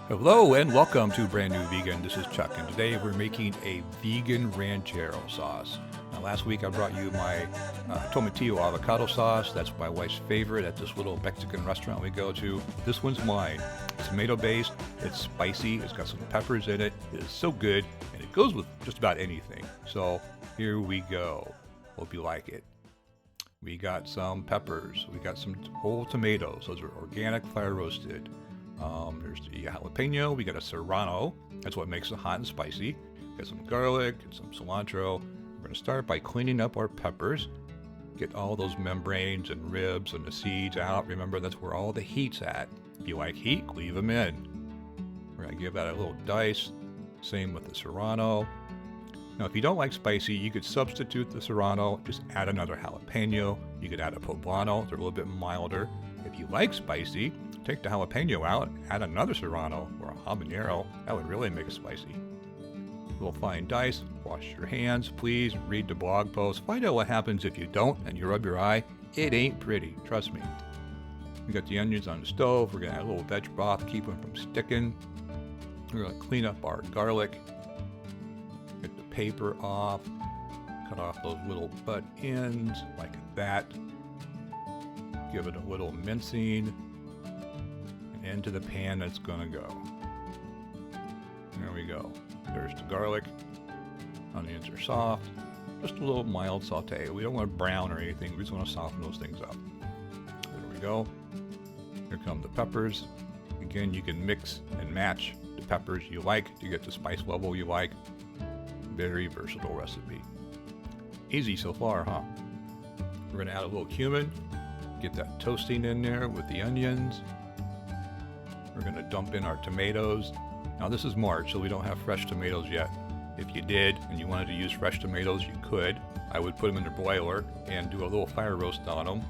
Hello and welcome to Brand New Vegan. This is Chuck, and today we're making a vegan ranchero sauce. Now, last week I brought you my tomatillo avocado sauce. That's my wife's favorite at this little Mexican restaurant we go to. This one's mine. It's tomato based, it's spicy, it's got some peppers in it. It is so good, and it goes with just about anything. So here we go. Hope you like it. We got some peppers. We got some whole tomatoes. Those are organic, fire roasted. There's the jalapeno. We got a serrano. That's what makes it hot and spicy. We got some garlic and some cilantro. We're going to start by cleaning up our peppers. Get all those membranes and ribs and the seeds out. Remember, that's where all the heat's at. If you like heat, leave them in. We're going to give that a little dice. Same with the serrano. Now, if you don't like spicy, you could substitute the serrano. Just add another jalapeno. You could add a poblano. They're a little bit milder. If you like spicy, take the jalapeno out, add another serrano or a habanero. That would really make it spicy. Little fine dice. Wash your hands, please. Read the blog post. Find out what happens if you don't and you rub your eye. It ain't pretty, trust me. We got the onions on the stove. We're gonna add a little veg broth, keep them from sticking. We're gonna clean up our garlic. Get the paper off. Cut off those little butt ends like that. Give it a little mincing. Into the pan that's gonna go. There we go. There's the garlic. Onions are soft. Just a little mild saute. We don't want brown or anything. We just want to soften those things up. There we go. Here come the peppers. Again, you can mix and match the peppers you like to get the spice level you like. Very versatile recipe. Easy so far, huh? We're gonna add a little cumin. Get that toasting in there with the onions. We're going to dump in our tomatoes. Now this is March, so we don't have fresh tomatoes yet. If you did and you wanted to use fresh tomatoes, you could. I would put them in the broiler and do a little fire roast on them.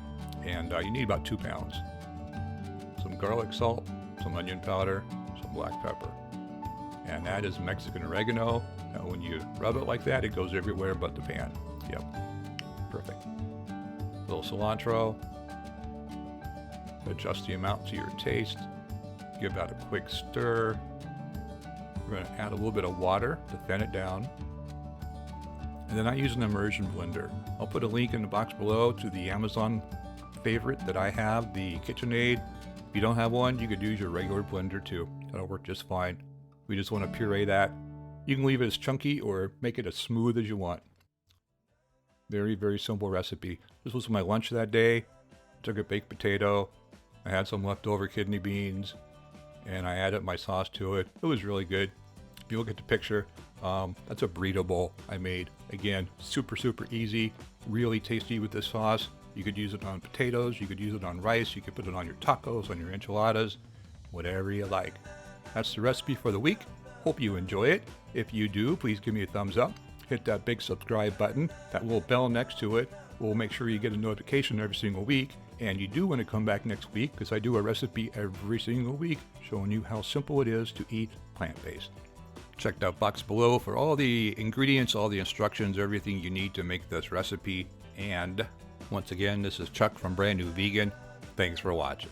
And you need about 2 pounds. Some garlic salt, some onion powder, some black pepper. And that is Mexican oregano. Now when you rub it like that, it goes everywhere but the pan. Yep, perfect. A little cilantro. Adjust the amount to your taste. Give that a quick stir. We're going to add a little bit of water to thin it down. And then I use an immersion blender. I'll put a link in the box below to the Amazon favorite that I have, the KitchenAid. If you don't have one, you could use your regular blender too. That'll work just fine. We just want to puree that. You can leave it as chunky or make it as smooth as you want. Very, very simple recipe. This was my lunch that day. Took a baked potato. I had some leftover kidney beans. And I added my sauce to it. It was really good. If you look at the picture, that's a burrito bowl I made. Again, super, super easy, really tasty with this sauce. You could use it on potatoes, you could use it on rice, you could put it on your tacos, on your enchiladas, whatever you like. That's the recipe for the week. Hope you enjoy it. If you do, please give me a thumbs up. Hit that big subscribe button. That little bell next to it will make sure you get a notification every single week. And you do want to come back next week because I do a recipe every single week showing you how simple it is to eat plant-based. Check that box below for all the ingredients, all the instructions, everything you need to make this recipe. And once again, this is Chuck from Brand New Vegan. Thanks for watching.